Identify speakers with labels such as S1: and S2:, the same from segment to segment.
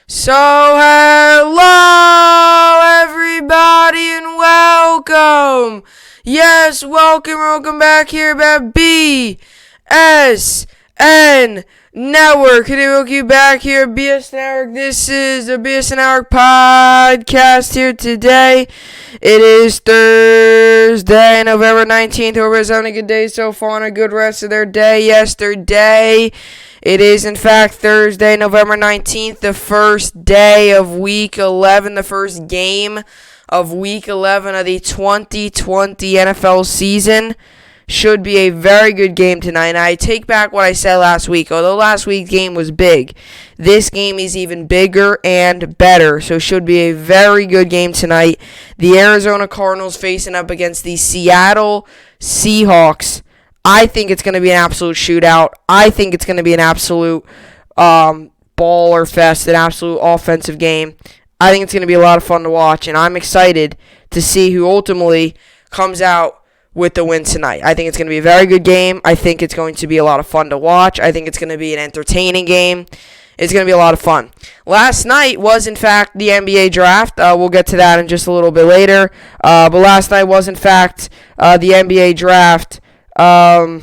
S1: So, hello everybody and welcome. Yes, welcome back here at BSN Network. Today we'll be back here at BSN Network. This is the BSN Network podcast here today. It is Thursday, November 19th. Hope everyone's having a good day so far and a good rest of their day yesterday. It is, in fact, Thursday, November 19th, the first day of Week 11, the first game of Week 11 of the 2020 NFL season. Should be a very good game tonight. And I take back what I said last week. Although last week's game was big, this game is even bigger and better. So should be a very good game tonight. The Arizona Cardinals facing up against the Seattle Seahawks. I think it's going to be an absolute shootout. I think it's going to be an absolute baller fest, an absolute offensive game. I think it's going to be a lot of fun to watch, and I'm excited to see who ultimately comes out with the win tonight. I think it's going to be a very good game. I think it's going to be a lot of fun to watch. I think it's going to be an entertaining game. It's going to be a lot of fun. Last night was, in fact, the NBA draft. We'll get to that in just a little bit later. But last night was, in fact, the NBA draft. Last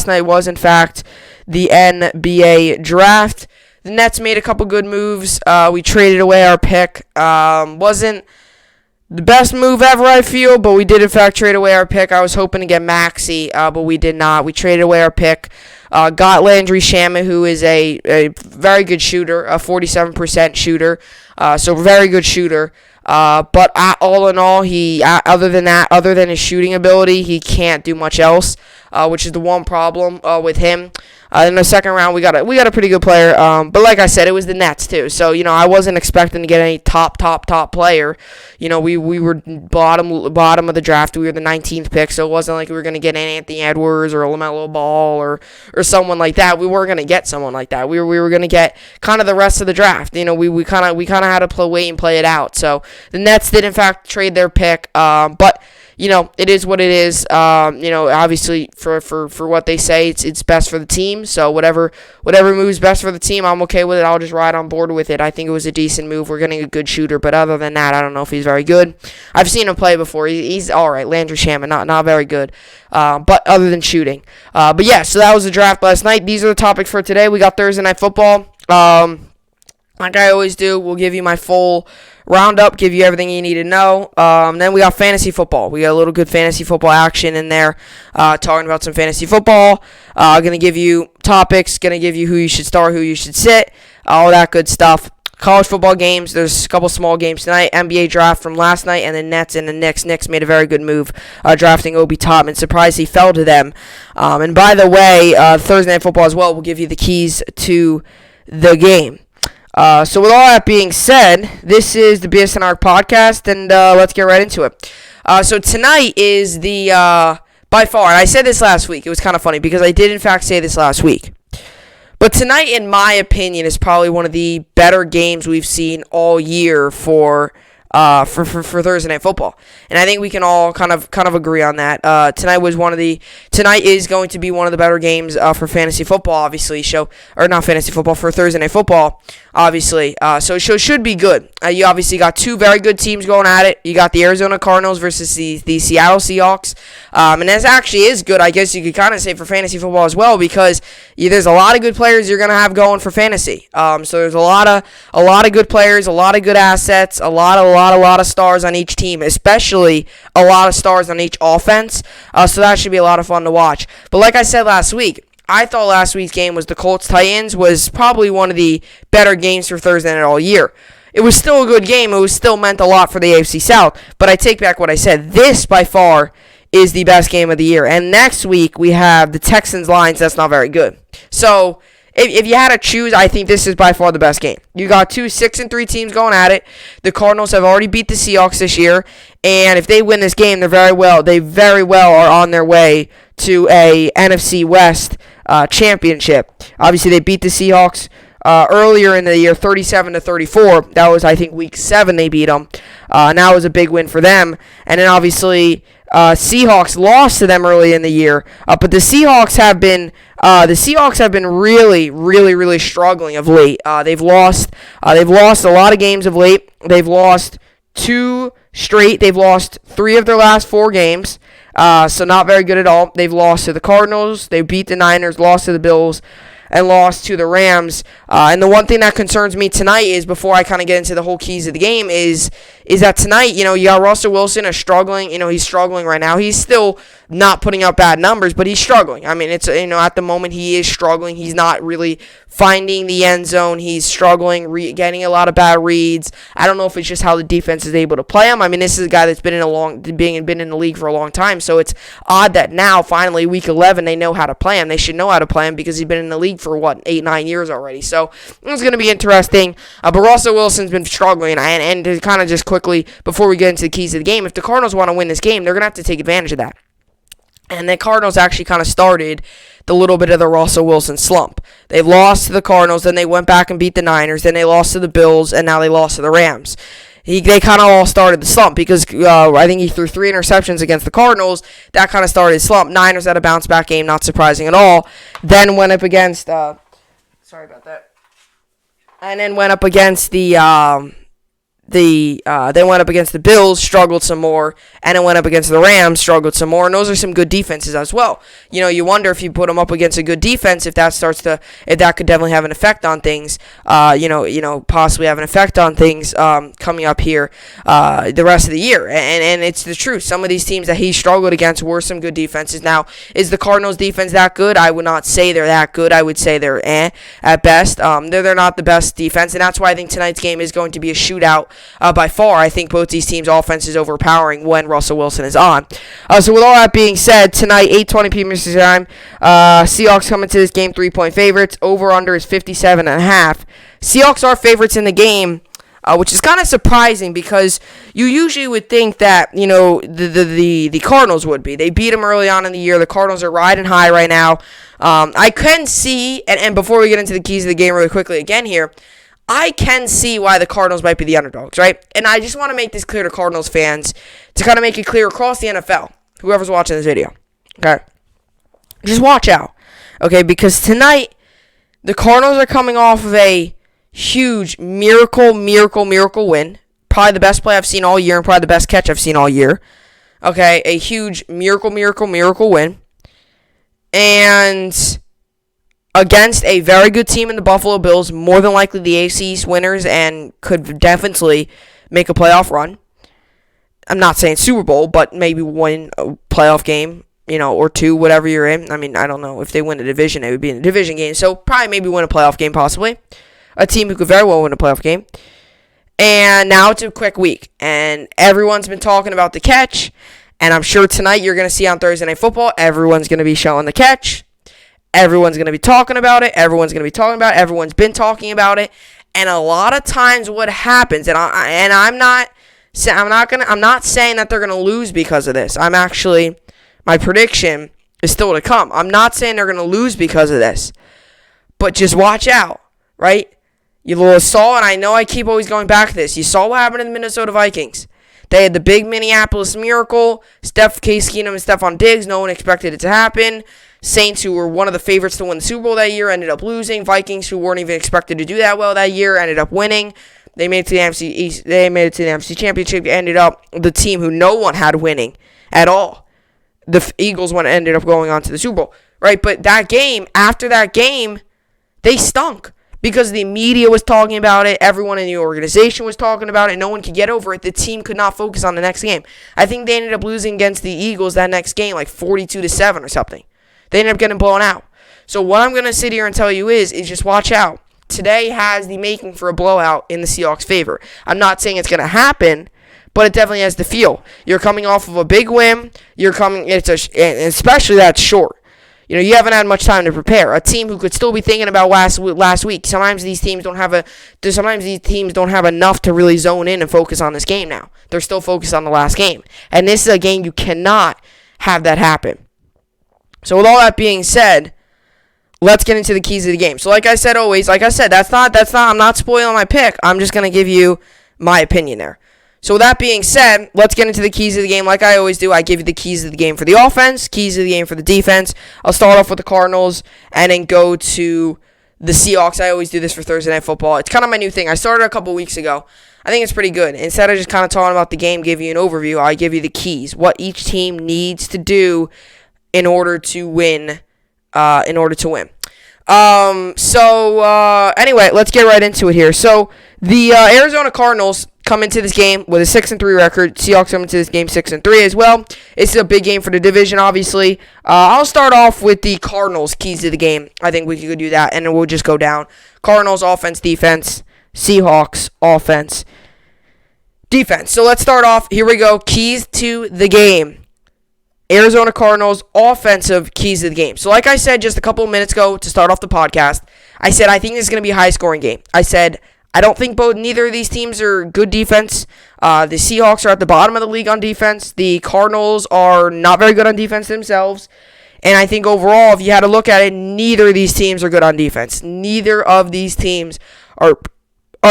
S1: night was, in fact, the NBA draft. The Nets made a couple good moves. We traded away our pick. Wasn't the best move ever, I feel, but we did, in fact, trade away our pick. I was hoping to get Maxey, but we did not. We traded away our pick. Got Landry Shamet, who is a very good shooter, a 47% shooter, so very good shooter. But all in all, other than his shooting ability, he can't do much else, which is the one problem with him. In the second round, we got a pretty good player. But like I said, it was the Nets too. So I wasn't expecting to get any top player. We were bottom of the draft. We were the 19th pick, so it wasn't like we were gonna get an Anthony Edwards or a LaMelo Ball or someone like that. We weren't gonna get someone like that. We were gonna get kind of the rest of the draft. We kind of had to wait and play it out. So the Nets did in fact trade their pick, but it is what it is. Obviously for what they say, it's best for the team. So whatever moves best for the team, I'm okay with it. I'll just ride on board with it. I think it was a decent move. We're getting a good shooter, but other than that, I don't know if he's very good. I've seen him play before. He's all right. Landry Shamet, not very good. But other than shooting, but yeah. So that was the draft last night. These are the topics for today. We got Thursday Night Football. Like I always do, we'll give you my full roundup, give you everything you need to know. Then we got fantasy football. We got a little good fantasy football action in there, talking about some fantasy football. Going to give you topics, going to give you who you should start, who you should sit, all that good stuff. College football games, there's a couple small games tonight. NBA draft from last night, and the Nets and the Knicks. Knicks made a very good move drafting Obi Toppin. Surprised he fell to them. And by the way, Thursday Night Football as well will give you the keys to the game. So with all that being said, this is the BSN podcast, and let's get right into it. So tonight is the, by far, and I said this last week, it was kind of funny, because I did in fact say this last week, but tonight, in my opinion, is probably one of the better games we've seen all year for Thursday Night Football, and I think we can all kind of agree on that. Tonight is going to be one of the better games for fantasy football, obviously. Not fantasy football, for Thursday Night Football, obviously. So it should be good. You obviously got two very good teams going at it. You got the Arizona Cardinals versus the Seattle Seahawks, and this actually is good. I guess you could kind of say for fantasy football as well, because there's a lot of good players you're gonna have going for fantasy. So there's a lot of good players, a lot of good assets, a lot of stars on each team, especially a lot of stars on each offense. So that should be a lot of fun to watch. But like I said last week, I thought last week's game was the Colts-Titans was probably one of the better games for Thursday night all year. It was still a good game. It was still meant a lot for the AFC South. But I take back what I said. This, by far, is the best game of the year. And next week, we have the Texans-Lions. That's not very good. So if you had to choose, I think this is by far the best game. You got two 6-3 teams going at it. The Cardinals have already beat the Seahawks this year, and if they win this game, they very well are on their way to a NFC West championship. Obviously, they beat the Seahawks earlier in the year, 37-34. That was, I think, week 7 they beat them. And that was a big win for them. And then obviously Seahawks lost to them early in the year, but the Seahawks have been really, really, really struggling of late. They've lost a lot of games of late. They've lost 2 straight. They've lost 3 of their last 4 games. So not very good at all. They've lost to the Cardinals. They beat the Niners, lost to the Bills, and lost to the Rams. And the one thing that concerns me tonight is, before I kind of get into the whole keys of the game, is that tonight, you got Russell Wilson is struggling. He's struggling right now. He's still not putting up bad numbers, but he's struggling. I mean, it's, at the moment he is struggling. He's not really finding the end zone. He's struggling, getting a lot of bad reads. I don't know if it's just how the defense is able to play him. I mean, this is a guy that's been in the league for a long time, so it's odd that now, finally, week 11, they know how to play him. They should know how to play him because he's been in the league for, 8-9 years already. So it's going to be interesting. But Russell Wilson's been struggling, and to kind of just quickly, before we get into the keys of the game, if the Cardinals want to win this game, they're going to have to take advantage of that. And the Cardinals actually kind of started the little bit of the Russell Wilson slump. They lost to the Cardinals, then they went back and beat the Niners, then they lost to the Bills, and now they lost to the Rams. They kind of all started the slump because I think he threw 3 interceptions against the Cardinals. That kind of started the slump. Niners had a bounce-back game, not surprising at all. Then went up against sorry about that. And then went up against they went up against the Bills, struggled some more, and then went up against the Rams, struggled some more, and those are some good defenses as well. You wonder if you put them up against a good defense, if that could definitely have an effect on things. Possibly have an effect on things coming up here the rest of the year. And it's the truth. Some of these teams that he struggled against were some good defenses. Now, is the Cardinals defense that good? I would not say they're that good. I would say they're at best. They're not the best defense, and that's why I think tonight's game is going to be a shootout. By far, I think both these teams' offense is overpowering when Russell Wilson is on. So with all that being said, tonight, 8:20 p.m. Eastern Time, Seahawks come into this game 3-point favorites. Over-under is 57.5. Seahawks are favorites in the game, which is kind of surprising because you usually would think that, the Cardinals would be. They beat them early on in the year. The Cardinals are riding high right now. I can see, and before we get into the keys of the game really quickly again here, I can see why the Cardinals might be the underdogs, right? And I just want to make this clear to Cardinals fans, to kind of make it clear across the NFL, whoever's watching this video, okay? Just watch out, okay? Because tonight, the Cardinals are coming off of a huge miracle win. Probably the best play I've seen all year and probably the best catch I've seen all year. Okay, a huge miracle win. And against a very good team in the Buffalo Bills, more than likely the AFC East winners, and could definitely make a playoff run. I'm not saying Super Bowl, but maybe win a playoff game, or 2, whatever you're in. I mean, I don't know. If they win a division, it would be in a division game. So probably maybe win a playoff game, possibly. A team who could very well win a playoff game. And now it's a quick week, and everyone's been talking about the catch, and I'm sure tonight you're going to see on Thursday Night Football, everyone's going to be showing the catch. Everyone's going to be talking about it. Everyone's been talking about it. And a lot of times what happens, I'm not saying that they're going to lose because of this. My prediction is still to come. I'm not saying they're going to lose because of this. But just watch out, right? You saw, and I know I keep always going back to this, you saw what happened to the Minnesota Vikings. They had the big Minneapolis Miracle, Case Keenum and Stephon Diggs. No one expected it to happen. Saints, who were one of the favorites to win the Super Bowl that year, ended up losing. Vikings, who weren't even expected to do that well that year, ended up winning. They made it to the NFC East. They made it to the NFC Championship. Ended up the team who no one had winning at all. The Eagles ended up going on to the Super Bowl, right? But after that game, they stunk. Because the media was talking about it, everyone in the organization was talking about it, no one could get over it. The team could not focus on the next game. I think they ended up losing against the Eagles that next game, like 42-7 or something. They ended up getting blown out. So what I'm going to sit here and tell you is just watch out. Today has the making for a blowout in the Seahawks' favor. I'm not saying it's going to happen, but it definitely has the feel. You're coming off of a big win. Especially that's short. You haven't had much time to prepare. A team who could still be thinking about last week. Sometimes these teams don't have enough to really zone in and focus on this game now. They're still focused on the last game. And this is a game you cannot have that happen. So with all that being said, let's get into the keys of the game. So I'm not spoiling my pick. I'm just going to give you my opinion there. So with that being said, let's get into the keys of the game. Like I always do, I give you the keys of the game for the offense, keys of the game for the defense. I'll start off with the Cardinals and then go to the Seahawks. I always do this for Thursday Night Football. It's kind of my new thing. I started a couple weeks ago. I think it's pretty good. Instead of just kind of talking about the game, give you an overview, I give you the keys, what each team needs to do in order to win. Anyway, let's get right into it here. So the Arizona Cardinals come into this game with a 6-3 record. Seahawks come into this game 6-3 as well. It's a big game for the division, obviously. I'll start off with the Cardinals' keys to the game. I think we could do that, and then we'll just go down. Cardinals offense, defense. Seahawks offense, defense. So let's start off. Here we go. Keys to the game. Arizona Cardinals offensive keys to the game. So like I said just a couple of minutes ago to start off the podcast, I said I think this is going to be a high-scoring game. I said I don't think neither of these teams are good defense. The Seahawks are at the bottom of the league on defense. The Cardinals are not very good on defense themselves. And I think overall, if you had to look at it, neither of these teams are good on defense. Neither of these teams are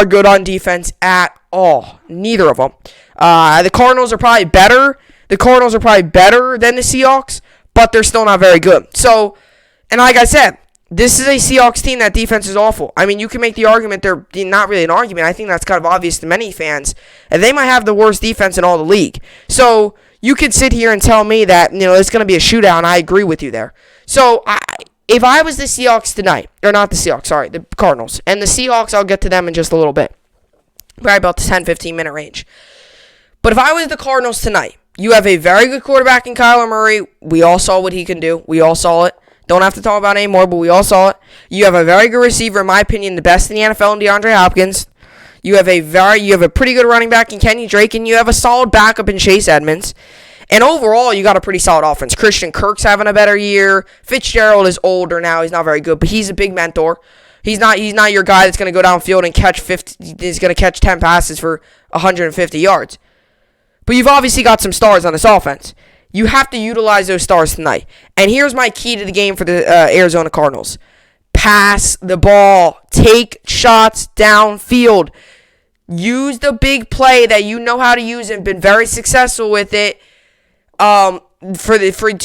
S1: good on defense at all. Neither of them. The Cardinals are probably better. The Cardinals are probably better than the Seahawks, but they're still not very good. So, and like I said, this is a Seahawks team that defense is awful. I mean, you can make the argument they're not really an argument. I think that's kind of obvious to many fans. And they might have the worst defense in all the league. So, you could sit here and tell me that, it's going to be a shootout, and I agree with you there. So, if I was the Seahawks tonight, or not the Seahawks, sorry, the Cardinals, and the Seahawks, I'll get to them in just a little bit, probably about the 10-15 minute range. But if I was the Cardinals tonight, you have a very good quarterback in Kyler Murray. We all saw what he can do. We all saw it. Don't have to talk about it anymore, but we all saw it. You have a very good receiver, in my opinion, the best in the NFL, in DeAndre Hopkins. You have a pretty good running back in Kenny Drake, and you have a solid backup in Chase Edmonds. And overall, you got a pretty solid offense. Christian Kirk's having a better year. Fitzgerald is older now. He's not very good, but he's a big mentor. He's not your guy that's going to go downfield and catch 10 passes for 150 yards. But you've obviously got some stars on this offense. You have to utilize those stars tonight. And here's my key to the game for the Arizona Cardinals. Pass the ball. Take shots downfield. Use the big play that you know how to use and been very successful with it. To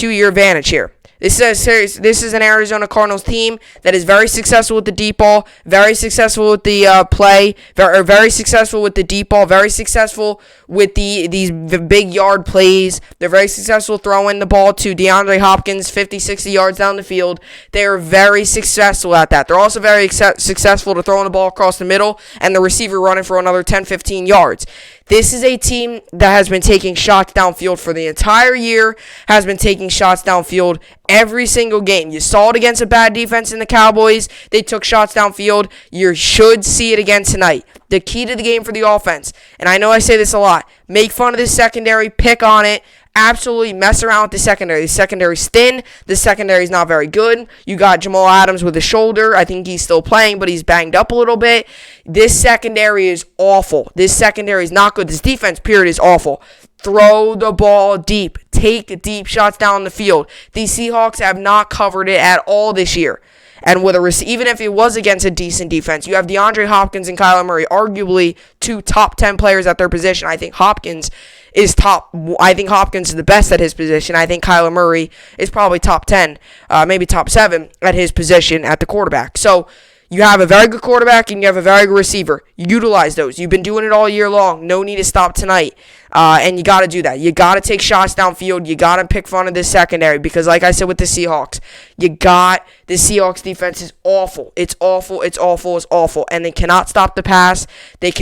S1: your advantage here. This is an Arizona Cardinals team that is very successful with the deep ball, very successful with the play, very successful with the deep ball, very successful with these big yard plays. They're very successful throwing the ball to DeAndre Hopkins 50, 60 yards down the field. They're very successful at that. They're also very successful to throwing the ball across the middle and the receiver running for another 10, 15 yards. This is a team that has been taking shots downfield for the entire year, has been taking shots downfield every single game. You saw it against a bad defense in the Cowboys. They took shots downfield. You should see it again tonight. The key to the game for the offense, and I know I say this a lot, make fun of this secondary, pick on it, absolutely mess around with the secondary. The secondary's thin. The secondary's not very good. You got Jamal Adams with a shoulder. I think he's still playing, but he's banged up a little bit. This secondary is awful. This secondary is not good. This defense, period, is awful. Throw the ball deep. Take deep shots down the field. These Seahawks have not covered it at all this year. And even if it was against a decent defense, you have DeAndre Hopkins and Kyler Murray, arguably two top 10 players at their position. I think Hopkins is the best at his position. I think Kyler Murray is probably top 10, maybe top 7 at his position at the quarterback. So you have a very good quarterback and you have a very good receiver. Utilize those. You've been doing it all year long. No need to stop tonight. And you got to do that. You got to take shots downfield. You got to pick fun of this secondary because, like I said with the Seahawks, the Seahawks defense is awful. It's awful. It's awful. It's awful. And they cannot stop the pass. They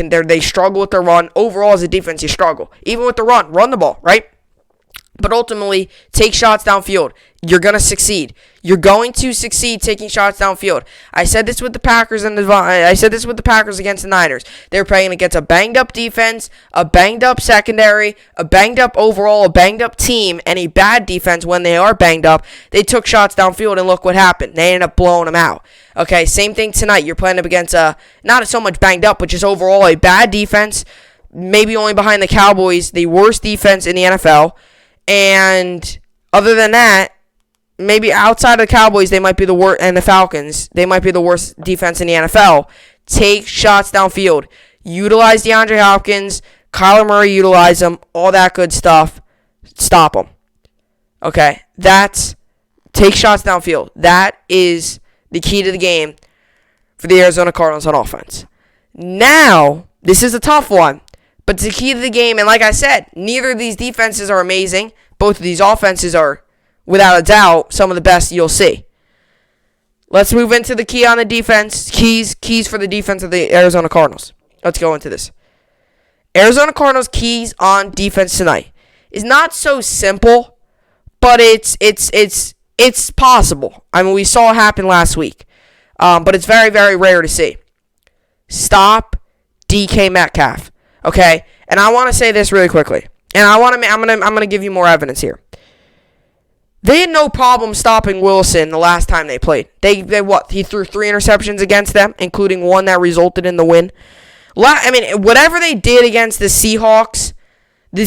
S1: struggle with the run. Overall, as a defense, you struggle. Even with the run the ball, right? But ultimately, take shots downfield. You're going to succeed. You're going to succeed taking shots downfield. I said this with the Packers against the Niners. They're playing against a banged up defense, a banged up secondary, a banged up overall, a banged up team, and a bad defense when they are banged up. They took shots downfield and look what happened. They ended up blowing them out. Okay, same thing tonight. You're playing up against not so much banged up, but just overall a bad defense, maybe only behind the Cowboys, the worst defense in the NFL. And other than that, maybe outside of the Cowboys, they might be the worst, and the Falcons, they might be the worst defense in the NFL. Take shots downfield. Utilize DeAndre Hopkins, Kyler Murray utilize them, all that good stuff. Stop them. Okay? Take shots downfield. That is the key to the game for the Arizona Cardinals on offense. Now, this is a tough one, but it's the key to the game. And like I said, neither of these defenses are amazing. Both of these offenses are, without a doubt, some of the best you'll see. Let's move into the key on the defense. Keys for the defense of the Arizona Cardinals. Let's go into this. Arizona Cardinals keys on defense tonight is not so simple, but it's possible. I mean, we saw it happen last week, but it's very, very rare to see. Stop DK Metcalf, okay? And I want to say this really quickly, and I'm gonna give you more evidence here. They had no problem stopping Wilson the last time they played. He threw 3 interceptions against them, including one that resulted in the win. I mean, whatever they did against the Seahawks, the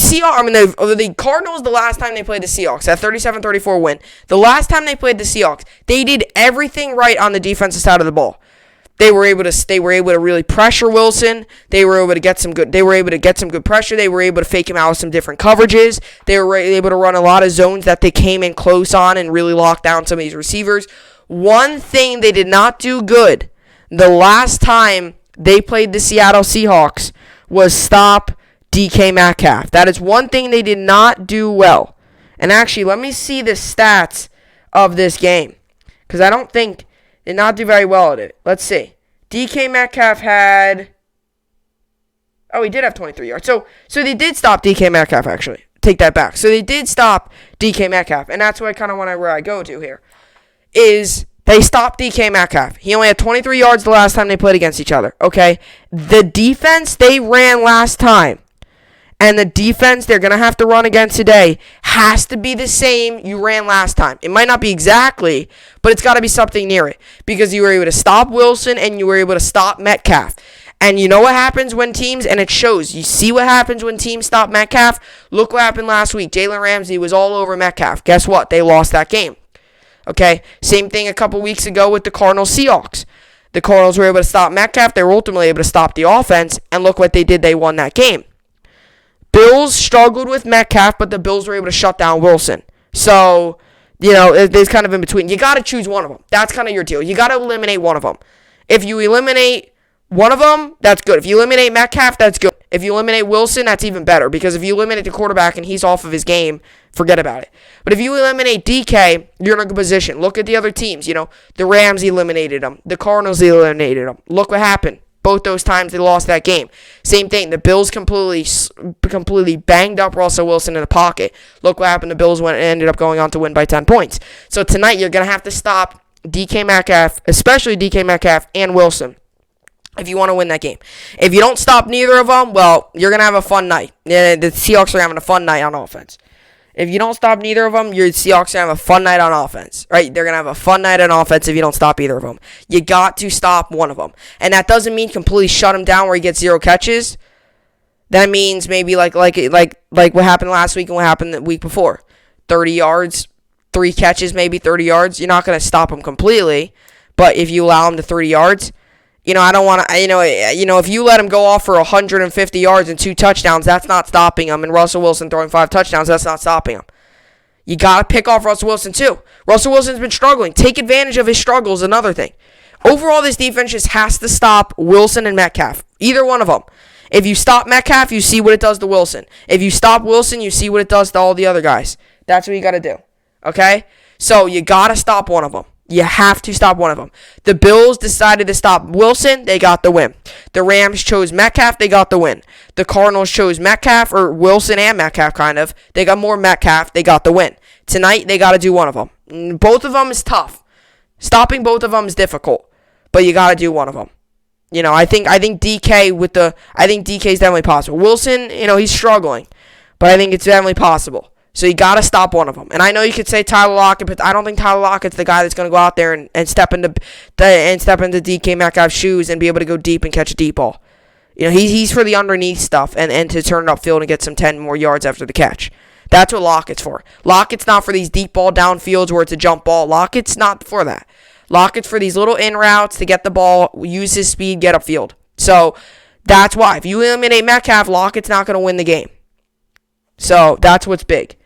S1: Cardinals, the last time they played the Seahawks, that 37-34 win, the last time they played the Seahawks, they did everything right on the defensive side of the ball. They were able to really pressure Wilson. They were able to get some good pressure. They were able to fake him out with some different coverages. They were able to run a lot of zones that they came in close on and really lock down some of these receivers. One thing they did not do good the last time they played the Seattle Seahawks was stop DK Metcalf. That is one thing they did not do well. And actually, let me see the stats of this game, because I don't think did not do very well at it. Let's see. DK Metcalf had... Oh, he did have 23 yards. So they did stop DK Metcalf, actually. Take that back. So they did stop DK Metcalf. And that's what I kind of where I go to here. Is they stopped DK Metcalf. He only had 23 yards the last time they played against each other. Okay? The defense they ran last time and the defense they're going to have to run again today has to be the same you ran last time. It might not be exactly, but it's got to be something near it, because you were able to stop Wilson and you were able to stop Metcalf. And you know what happens when teams, and it shows, you see what happens when teams stop Metcalf? Look what happened last week. Jalen Ramsey was all over Metcalf. Guess what? They lost that game. Okay? Same thing a couple weeks ago with the Cardinals Seahawks. The Cardinals were able to stop Metcalf. They were ultimately able to stop the offense, and look what they did. They won that game. Bills struggled with Metcalf, but the Bills were able to shut down Wilson. So, there's kind of in between. You got to choose one of them. That's kind of your deal. You got to eliminate one of them. If you eliminate one of them, that's good. If you eliminate Metcalf, that's good. If you eliminate Wilson, that's even better, because if you eliminate the quarterback and he's off of his game, forget about it. But if you eliminate DK, you're in a good position. Look at the other teams. The Rams eliminated them. The Cardinals eliminated them. Look what happened. Both those times they lost that game. Same thing. The Bills completely banged up Russell Wilson in the pocket. Look what happened. The Bills ended up going on to win by 10 points. So tonight you're going to have to stop DK Metcalf, especially DK Metcalf and Wilson, if you want to win that game. If you don't stop neither of them, well, you're going to have a fun night. The Seahawks are having a fun night on offense. If you don't stop neither of them, your Seahawks are going to have a fun night on offense, right? They're going to have a fun night on offense if you don't stop either of them. You got to stop one of them. And that doesn't mean completely shut him down where he gets 0 catches. That means maybe like what happened last week and what happened the week before. 30 yards, 3 catches, maybe 30 yards. You're not going to stop him completely. But if you allow him to 30 yards, I don't want to, if you let him go off for 150 yards and 2 touchdowns, that's not stopping him. And Russell Wilson throwing 5 touchdowns, that's not stopping him. You got to pick off Russell Wilson too. Russell Wilson's been struggling. Take advantage of his struggles, another thing. Overall, this defense just has to stop Wilson and Metcalf. Either one of them. If you stop Metcalf, you see what it does to Wilson. If you stop Wilson, you see what it does to all the other guys. That's what you got to do. Okay? So you got to stop one of them. You have to stop one of them. The Bills decided to stop Wilson. They got the win. The Rams chose Metcalf. They got the win. The Cardinals chose Metcalf, or Wilson and Metcalf, kind of. They got more Metcalf. They got the win. Tonight, they got to do one of them. Both of them is tough. Stopping both of them is difficult, but you got to do one of them. I think DK is definitely possible. Wilson, he's struggling, but I think it's definitely possible. So you got to stop one of them. And I know you could say Tyler Lockett, but I don't think Tyler Lockett's the guy that's going to go out there and step into DK Metcalf's shoes and be able to go deep and catch a deep ball. He's for the underneath stuff and to turn it upfield and get some 10 more yards after the catch. That's what Lockett's for. Lockett's not for these deep ball downfields where it's a jump ball. Lockett's not for that. Lockett's for these little in routes to get the ball, use his speed, get upfield. So That's why. If you eliminate Metcalf, Lockett's not going to win the game. So that's what's big.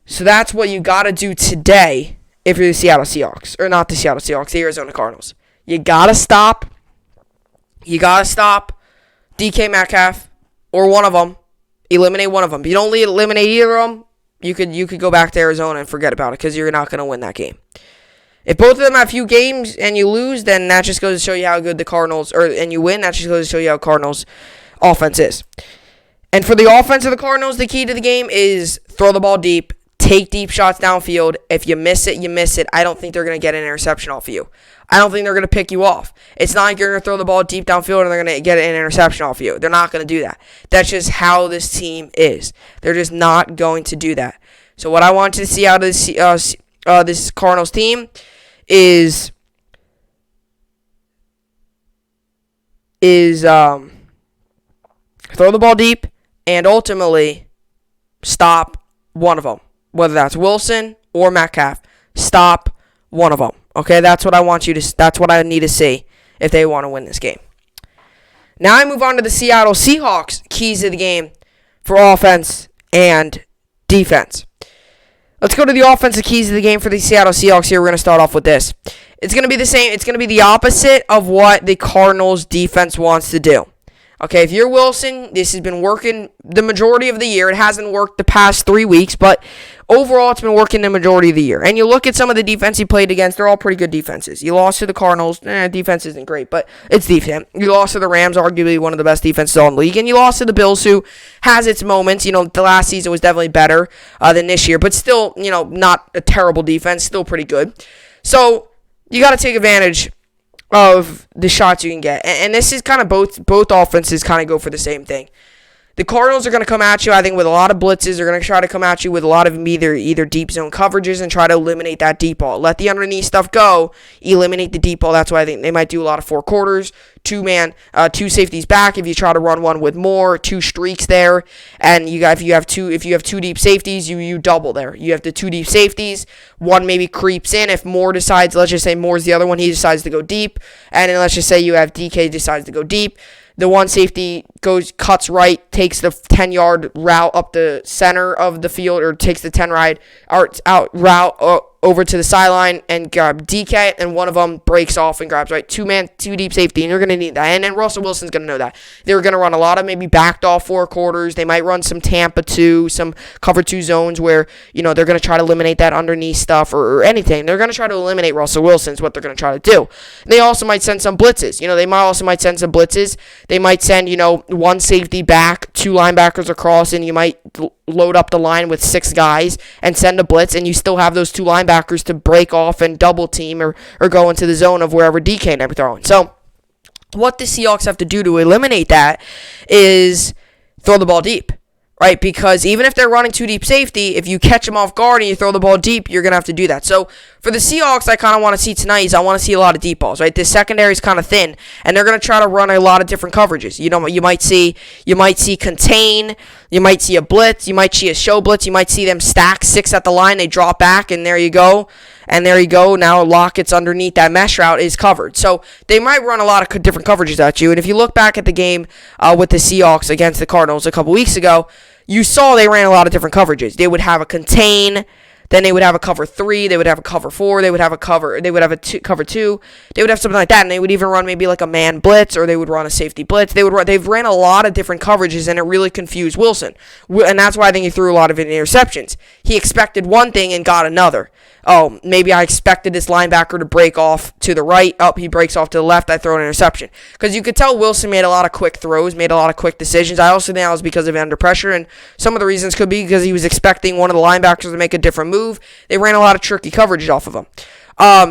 S1: So that's what you got to do today if you're the Seattle Seahawks. Or not the Seattle Seahawks, the Arizona Cardinals. You got to stop. DK Metcalf or one of them. Eliminate one of them. If you don't eliminate either of them, you could go back to Arizona and forget about it because you're not going to win that game. If both of them have a few games and you lose, then that just goes to show you how good the Cardinals, and you win, that just goes to show you how Cardinals offense is. And for the offense of the Cardinals, the key to the game is throw the ball deep, take deep shots downfield. If you miss it, you miss it. I don't think they're going to get an interception off of you. I don't think they're going to pick you off. It's not like you're going to throw the ball deep downfield and they're going to get an interception off of you. They're not going to do that. That's just how this team is. They're just not going to do that. So what I want you to see out of this Cardinals team is throw the ball deep and ultimately stop one of them. Whether that's Wilson or Metcalf, stop one of them. Okay, that's what I need to see if they want to win this game. Now I move on to the Seattle Seahawks keys to the game for offense and defense. Let's go to the offensive keys of the game for the Seattle Seahawks here. We're going to start off with this. It's going to be the same. It's going to be the opposite of what the Cardinals defense wants to do. Okay, if you're Wilson, this has been working the majority of the year. It hasn't worked the past 3 weeks, but overall it's been working the majority of the year. And you look at some of the defense he played against, they're all pretty good defenses. You lost to the Cardinals, defense isn't great, but it's decent. You lost to the Rams, arguably one of the best defenses in the league, and you lost to the Bills, who has its moments. The last season was definitely better than this year, but still, not a terrible defense, still pretty good. So you got to take advantage of the shots you can get. And this is kind of both offenses kind of go for the same thing. The Cardinals are going to come at you, I think, with a lot of blitzes. They're going to try to come at you with a lot of either deep zone coverages and try to eliminate that deep ball. Let the underneath stuff go. Eliminate the deep ball. That's why I think they might do a lot of four quarters, two safeties back. If you try to run one with more, two streaks there, and if you have two deep safeties, you double there. You have the two deep safeties. One maybe creeps in. If Moore decides, let's just say Moore's the other one, he decides to go deep, and then let's just say you have DK decides to go deep. The one safety cuts right, takes the 10-yard route up the center of the field, or takes the 10-yard route over to the sideline and grab DK, and one of them breaks off and grabs right two deep safety, and you're going to need that. And then Russell Wilson's going to know that. They're going to run a lot of maybe backed off four quarters. They might run some Tampa 2, some cover 2 zones where, they're going to try to eliminate that underneath stuff or anything. They're going to try to eliminate Russell Wilson is what they're going to try to do. They also might send some blitzes. They might send some blitzes. They might send, one safety back, two linebackers across, and you might load up the line with 6 guys and send a blitz, and you still have those 2 linebackers to break off and double team or go into the zone of wherever DK never throwing. So what the Seahawks have to do to eliminate that is throw the ball deep, right? Because even if they're running 2 deep safety, if you catch them off guard and you throw the ball deep, you're going to have to do that. So for the Seahawks, I kind of want to see tonight is I want to see a lot of deep balls, right? This secondary is kind of thin, and they're going to try to run a lot of different coverages. You might see contain, you might see a blitz, you might see a show blitz, you might see them stack 6 at the line, they drop back, and there you go. And there you go. Now Lockett's underneath that mesh route is covered. So they might run a lot of different coverages at you. And if you look back at the game with the Seahawks against the Cardinals a couple weeks ago, you saw they ran a lot of different coverages. They would have a contain, then they would have a cover 3, they would have a cover 4, they would have a cover 2, they would have something like that, and they would even run maybe like a man blitz, or they would run a safety blitz. They've ran a lot of different coverages, and it really confused Wilson. And that's why I think he threw a lot of interceptions. He expected one thing and got another. Oh, maybe I expected this linebacker to break off to the right. Oh, he breaks off to the left. I throw an interception. Because you could tell Wilson made a lot of quick throws, made a lot of quick decisions. I also think that was because of under pressure, and some of the reasons could be because he was expecting one of the linebackers to make a different move. They ran a lot of tricky coverage off of him.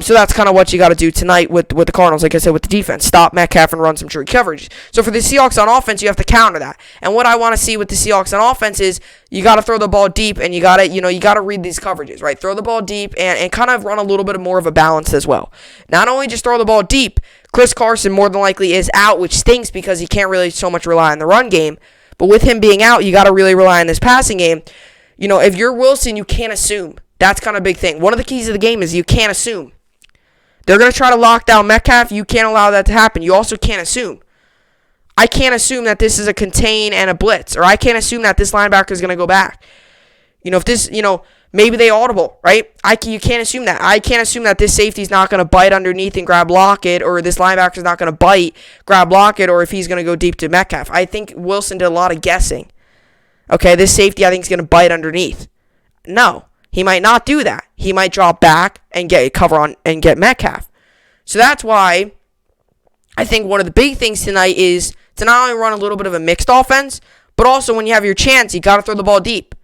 S1: So that's kind of what you got to do tonight with the Cardinals, like I said, with the defense. Stop Metcalf and run some tricky coverage. So for the Seahawks on offense, you have to counter that. And what I want to see with the Seahawks on offense is you got to throw the ball deep, and you got to read these coverages, right? Throw the ball deep and kind of run a little bit more of a balance as well. Not only just throw the ball deep, Chris Carson more than likely is out, which stinks because he can't really so much rely on the run game. But with him being out, you got to really rely on this passing game. If you're Wilson, you can't assume. That's kind of a big thing. One of the keys of the game is you can't assume. They're going to try to lock down Metcalf. You can't allow that to happen. You also can't assume. I can't assume that this is a contain and a blitz, or I can't assume that this linebacker is going to go back. If this, maybe they audible, right? You can't assume that. I can't assume that this safety's not going to bite underneath and grab Lockett, or this linebacker's not going to bite, grab Lockett, or if he's going to go deep to Metcalf. I think Wilson did a lot of guessing. Okay, this safety I think is going to bite underneath. No, he might not do that. He might drop back and get a cover on and get Metcalf. So that's why I think one of the big things tonight is to not only run a little bit of a mixed offense, but also when you have your chance, you got to throw the ball deep.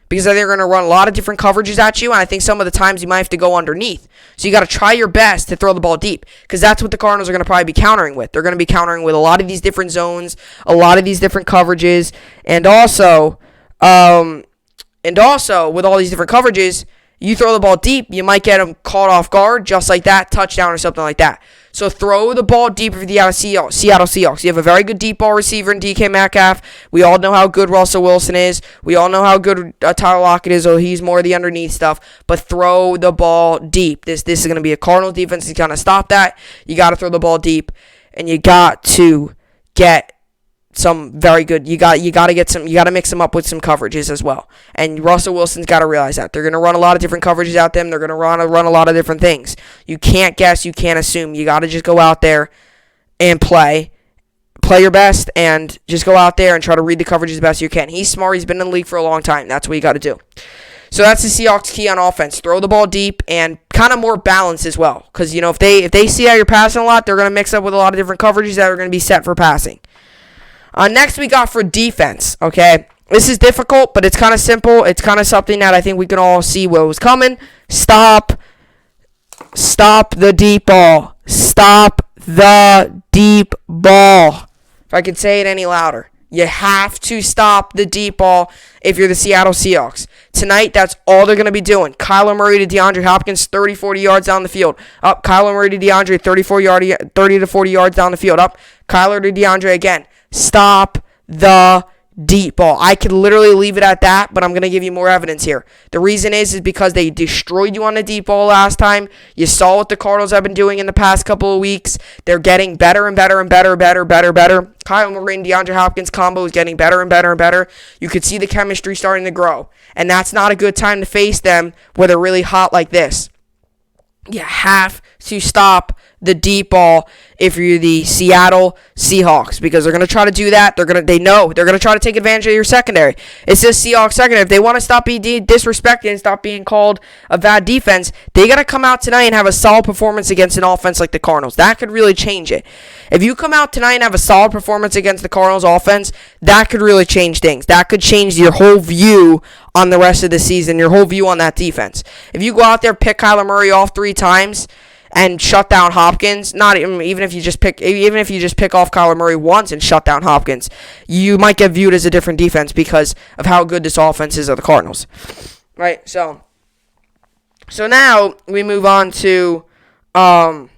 S1: Because they're going to run a lot of different coverages at you, and I think some of the times you might have to go underneath. So you got to try your best to throw the ball deep, because that's what the Cardinals are going to probably be countering with. They're going to be countering with a lot of these different zones, a lot of these different coverages, and also with all these different coverages, you throw the ball deep, you might get them caught off guard, just like that, touchdown or something like that. So throw the ball deep for the Seattle Seahawks. You have a very good deep ball receiver in DK Metcalf. We all know how good Russell Wilson is. We all know how good Tyler Lockett is, he's more the underneath stuff. But throw the ball deep. This is going to be a Cardinals defense to kind of stop that. You got to throw the ball deep, and you got to get some very good. You got to mix them up with some coverages as well. And Russell Wilson's got to realize that they're going to run a lot of different coverages at them. They're going to run a lot of different things. You can't guess. You can't assume. You got to just go out there and play your best, and just go out there and try to read the coverage as best you can. He's smart. He's been in the league for a long time. That's what you got to do. So that's the Seahawks' key on offense. Throw the ball deep and kind of more balance as well. Because if they see how you're passing a lot, they're going to mix up with a lot of different coverages that are going to be set for passing. Next we got for defense, okay? This is difficult, but it's kind of simple. It's kind of something that I think we can all see what was coming. Stop the deep ball. Stop the deep ball. If I could say it any louder. You have to stop the deep ball if you're the Seattle Seahawks. Tonight, that's all they're going to be doing. Kyler Murray to DeAndre Hopkins, 30, 40 yards down the field. Up, Kyler Murray to DeAndre, 30 to 40 yards down the field. Up, Kyler to DeAndre again. Stop the deep ball. I could literally leave it at that, but I'm going to give you more evidence here. The reason is because they destroyed you on the deep ball last time. You saw what the Cardinals have been doing in the past couple of weeks. They're getting better and better and better. Kyle Murray and DeAndre Hopkins combo is getting better and better and better. You could see the chemistry starting to grow, and that's not a good time to face them where they're really hot like this. You have to stop the deep ball if you're the Seattle Seahawks, because they're going to try to do that. They know they're going to try to take advantage of your secondary. It's this Seahawks secondary. If they want to stop being disrespected and stop being called a bad defense, they got to come out tonight and have a solid performance against an offense like the Cardinals. That could really change it. If you come out tonight and have a solid performance against the Cardinals offense, that could really change things. That could change your whole view on the rest of the season, your whole view on that defense. If you go out there, pick Kyler Murray off 3 times, and shut down Hopkins, even if you just pick off Kyler Murray once and shut down Hopkins, you might get viewed as a different defense because of how good this offense is of the Cardinals. Right? So now we move on to the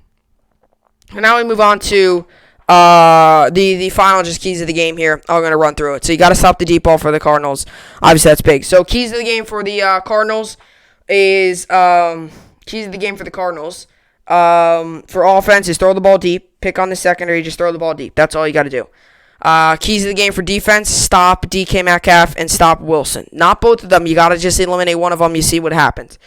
S1: final just keys of the game here. I'm going to run through it. So you got to stop the deep ball for the Cardinals. Obviously, that's big. So keys of the game for the Cardinals is for offense is throw the ball deep, pick on the secondary, just throw the ball deep. That's all you got to do. Keys of the game for defense, stop DK Metcalf and stop Wilson. Not both of them. You got to just eliminate one of them. You see what happens.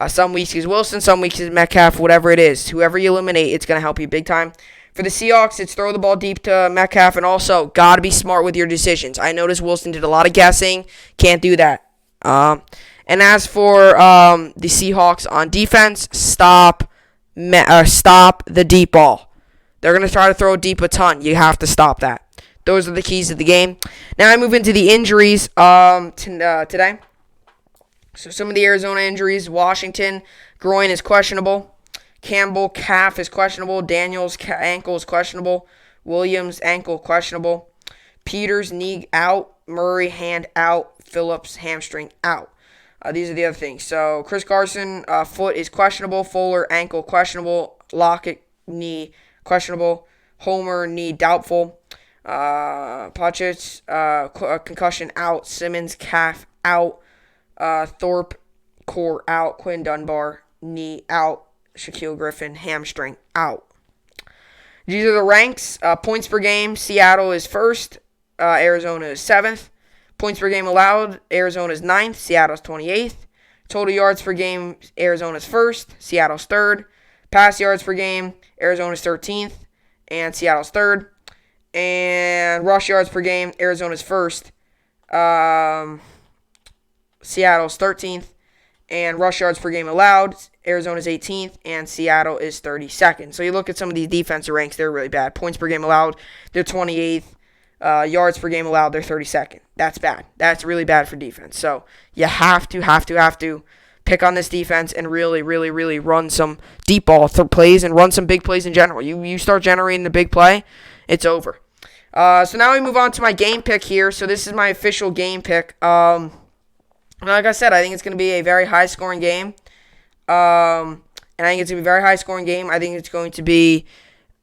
S1: Some weeks is Wilson, some weeks is Metcalf, whatever it is. Whoever you eliminate, it's going to help you big time. For the Seahawks, it's throw the ball deep to Metcalf, and also got to be smart with your decisions. I noticed Wilson did a lot of guessing. Can't do that. And as for the Seahawks on defense, stop the deep ball. They're going to try to throw deep a ton. You have to stop that. Those are the keys of the game. Now I move into the injuries today. So some of the Arizona injuries. Washington, groin is questionable. Campbell, calf is questionable. Daniels, ankle is questionable. Williams, ankle questionable. Peters, knee out. Murray, hand out. Phillips, hamstring out. These are the other things. So Chris Carson, foot is questionable. Fuller, ankle questionable. Lockett, knee questionable. Homer, knee doubtful. Pachich, concussion out. Simmons, calf out. Thorpe, core out. Quinn Dunbar, knee out. Shaquille Griffin, hamstring out. These are the ranks. Points per game, Seattle is first. Arizona is 7th. Points per game allowed, Arizona is 9th. Seattle's 28th. Total yards per game, Arizona's 1st. Seattle's 3rd. Pass yards per game, Arizona's 13th. And Seattle's 3rd. And rush yards per game, Arizona's 1st. Seattle's 13th. And rush yards per game allowed, Arizona's 18th, and Seattle is 32nd. So you look at some of these defensive ranks, they're really bad. Points per game allowed, they're 28th. Yards per game allowed, they're 32nd. That's bad. That's really bad for defense. So you have to pick on this defense and really, really, really run some deep ball plays and run some big plays in general. You start generating the big play, it's over. So now we move on to my game pick here. So this is my official game pick. Like I said, I think it's going to be a very high-scoring game. And I think it's going to be a very high-scoring game. I think it's going to be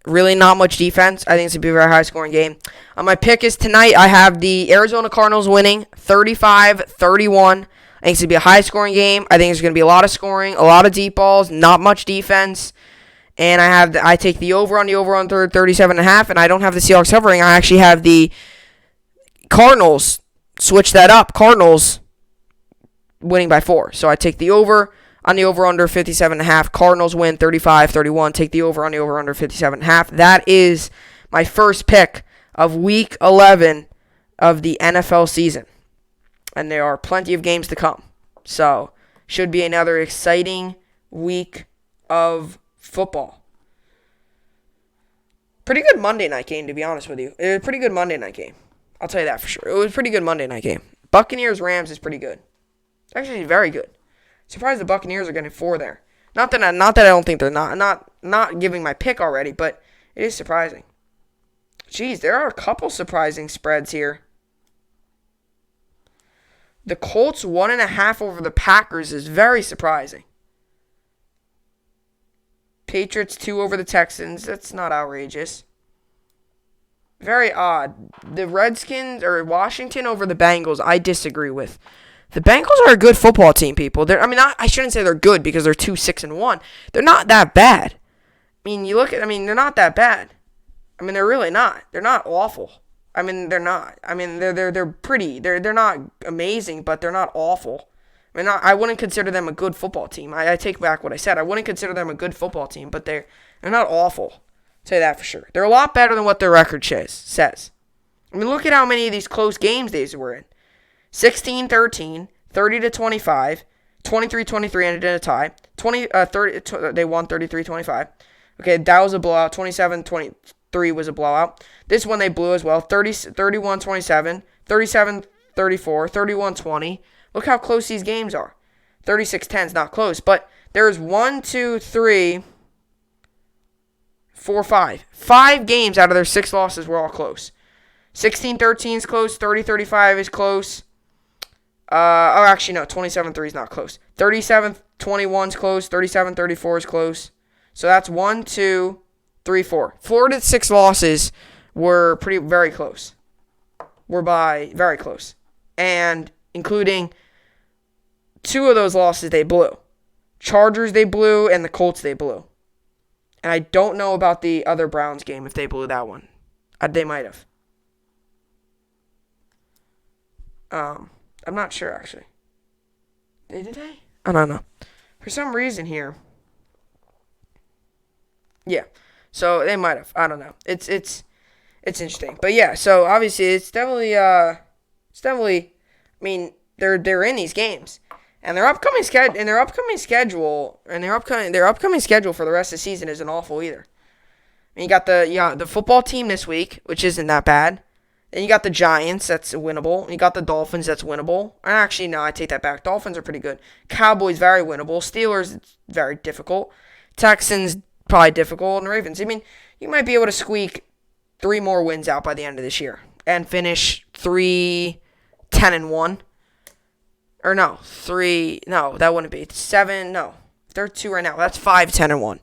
S1: really not much defense. I think it's going to be a very high-scoring game. My pick is tonight. I have the Arizona Cardinals winning 35-31. I think it's going to be a high-scoring game. I think it's going to be a lot of scoring, a lot of deep balls, not much defense. And I take the over on 37.5, and I don't have the Seahawks covering. I actually have the Cardinals. Switch that up. Cardinals winning by 4. So I take the over on the over-under 57.5. Cardinals win 35-31. Take the over on the over-under 57.5. That is my first pick of Week 11 of the NFL season. And there are plenty of games to come. So should be another exciting week of football. Pretty good Monday night game, to be honest with you. It was a pretty good Monday night game. I'll tell you that for sure. It was a pretty good Monday night game. Buccaneers-Rams is pretty good. Actually, very good. Surprised the Buccaneers are getting 4 there. Not that I don't think they're not giving my pick already, but it is surprising. Jeez, there are a couple surprising spreads here. The Colts 1.5 over the Packers is very surprising. Patriots 2 over the Texans. That's not outrageous. Very odd. The Redskins or Washington over the Bengals, I disagree with. The Bengals are a good football team, people. I shouldn't say they're good because they're 2-6-1. They're not that bad. They're not that bad. They're really not. They're not awful. They're not. They're pretty. They're not amazing, but they're not awful. I wouldn't consider them a good football team. I take back what I said. I wouldn't consider them a good football team, but they're not awful. I'll tell you that for sure. They're a lot better than what their record says. Look at how many of these close games they were in. 16-13, 30-25, 23-23 ended in a tie. 30, they won 33-25. Okay, that was a blowout. 27-23 was a blowout. This one they blew as well. 31-27, 37-34, 31-20. Look how close these games are. 36-10 is not close, but there's 1, 2, 3, 4, 5. 5 games out of their 6 losses were all close. 16-13 is close. 30-35 is close. 27-3 is not close. 37-21 is close. 37-34 is close. So that's 1, 2, 3, 4. 4 to 6 losses were very close. Very close. And including 2 of those losses they blew. Chargers they blew and the Colts they blew. And I don't know about the other Browns game if they blew that one. They might have. I'm not sure, actually. Did they? I don't know. For some reason here. Yeah. So they might have. I don't know. It's interesting. But yeah, so obviously it's definitely they're in these games. And their upcoming schedule for the rest of the season isn't awful either. You got the football team this week, which isn't that bad. Then you got the Giants, that's winnable. You got the Dolphins, that's winnable. Actually, no, I take that back. Dolphins are pretty good. Cowboys, very winnable. Steelers, very difficult. Texans, probably difficult. And Ravens. You might be able to squeak 3 more wins out by the end of this year. And finish 3-10-1. Or no, 3, no, that wouldn't be. 7, no. They're 2 right now. That's 5-10-1.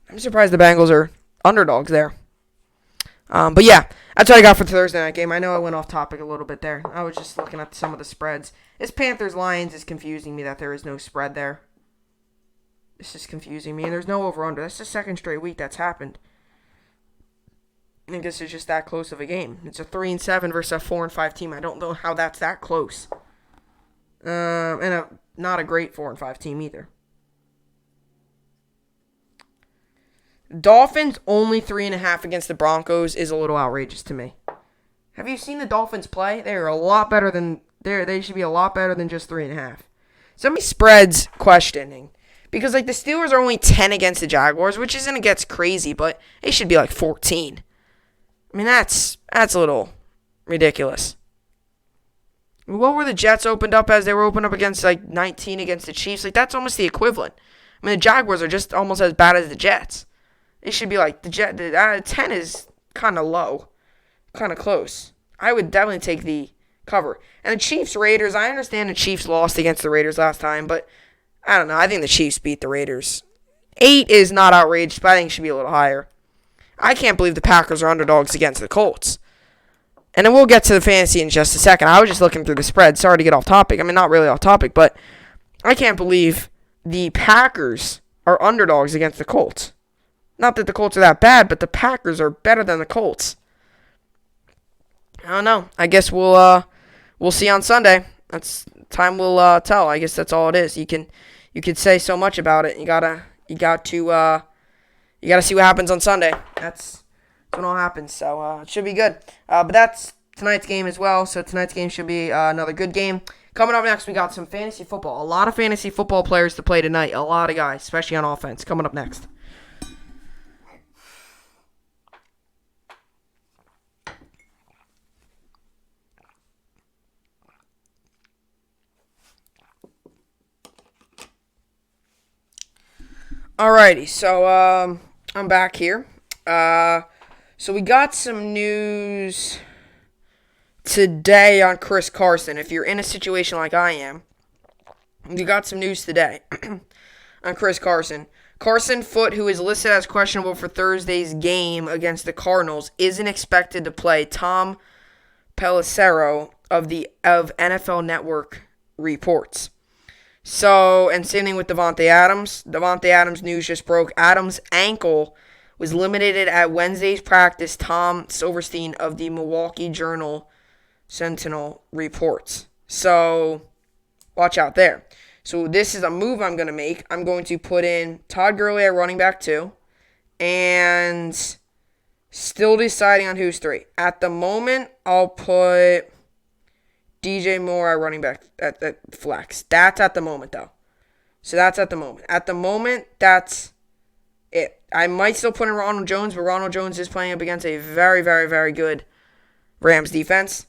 S1: I'm surprised the Bengals are underdogs there. But yeah, that's what I got for the Thursday night game. I know I went off topic a little bit there. I was just looking at some of the spreads. This Panthers-Lions is confusing me that there is no spread there. This is confusing me. And there's no over-under. That's the second straight week that's happened. I think this is just that close of a game. It's a 3-7 versus a 4-5 team. I don't know how that's that close. And not a great 4-5 team either. Dolphins only 3.5 against the Broncos is a little outrageous to me. Have you seen the Dolphins play? They are a lot better than they should be a lot better than just 3.5. Somebody spreads questioning because like the Steelers are only 10 against the Jaguars, which isn't against crazy, but they should be like 14. I mean that's a little ridiculous. What were the Jets opened up as? They were opened up against like 19 against the Chiefs. Like that's almost the equivalent. I mean the Jaguars are just almost as bad as the Jets. They should be like the 10 is kind of low, kind of close. I would definitely take the cover. And the Chiefs Raiders, I understand the Chiefs lost against the Raiders last time, but I don't know. I think the Chiefs beat the Raiders. 8 is not outrageous, but I think it should be a little higher. I can't believe the Packers are underdogs against the Colts. And then we'll get to the fantasy in just a second. I was just looking through the spread. Sorry to get off topic. I mean, not really off topic, but I can't believe the Packers are underdogs against the Colts. Not that the Colts are that bad, but the Packers are better than the Colts. I don't know. I guess we'll see on Sunday. That's time will tell. I guess that's all it is. You could say so much about it. You got to see what happens on Sunday. That's when all happens. So it should be good. But that's tonight's game as well. So tonight's game should be another good game. Coming up next, we got some fantasy football. A lot of fantasy football players to play tonight. A lot of guys, especially on offense. Coming up next. Alrighty, so I'm back here. So we got some news today on Chris Carson. If you're in a situation like I am, we got some news today on Chris Carson. Carson Foote, who is listed as questionable for Thursday's game against the Cardinals, isn't expected to play. Tom Pelissero of NFL Network reports. So, and same thing with Davante Adams. Davante Adams news just broke. Adams' ankle was limited at Wednesday's practice, Tom Silverstein of the Milwaukee Journal-Sentinel reports. So, watch out there. So, this is a move I'm going to make. I'm going to put in Todd Gurley at running back 2. And still deciding on who's 3. At the moment, I'll put DJ Moore at running back at flex. That's at the moment, though. So that's at the moment. At the moment, that's it. I might still put in Ronald Jones, but Ronald Jones is playing up against a very, very, very good Rams defense.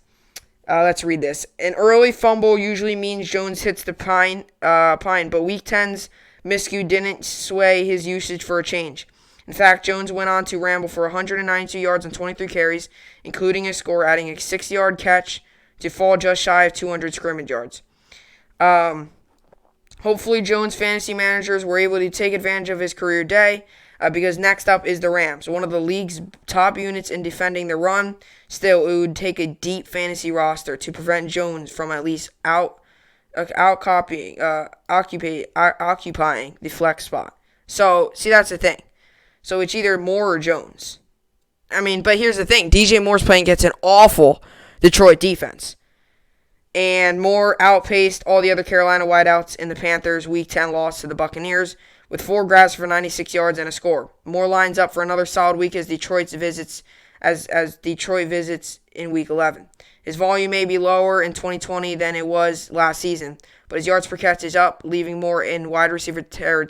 S1: Let's read this. An early fumble usually means Jones hits the pine, but Week 10's miscue didn't sway his usage for a change. In fact, Jones went on to ramble for 192 yards on 23 carries, including a score, adding a 60-yard catch to fall just shy of 200 scrimmage yards. Hopefully, Jones' fantasy managers were able to take advantage of his career day because next up is the Rams, one of the league's top units in defending the run. Still, it would take a deep fantasy roster to prevent Jones from at least occupying the flex spot. So, see, that's the thing. So, it's either Moore or Jones. I mean, but here's the thing. DJ Moore's playing against an awful Detroit defense. And Moore outpaced all the other Carolina wideouts in the Panthers' Week 10 loss to the Buccaneers with 4 grabs for 96 yards and a score. Moore lines up for another solid week as Detroit visits in Week 11. His volume may be lower in 2020 than it was last season, but his yards per catch is up, leaving Moore in wide receiver 2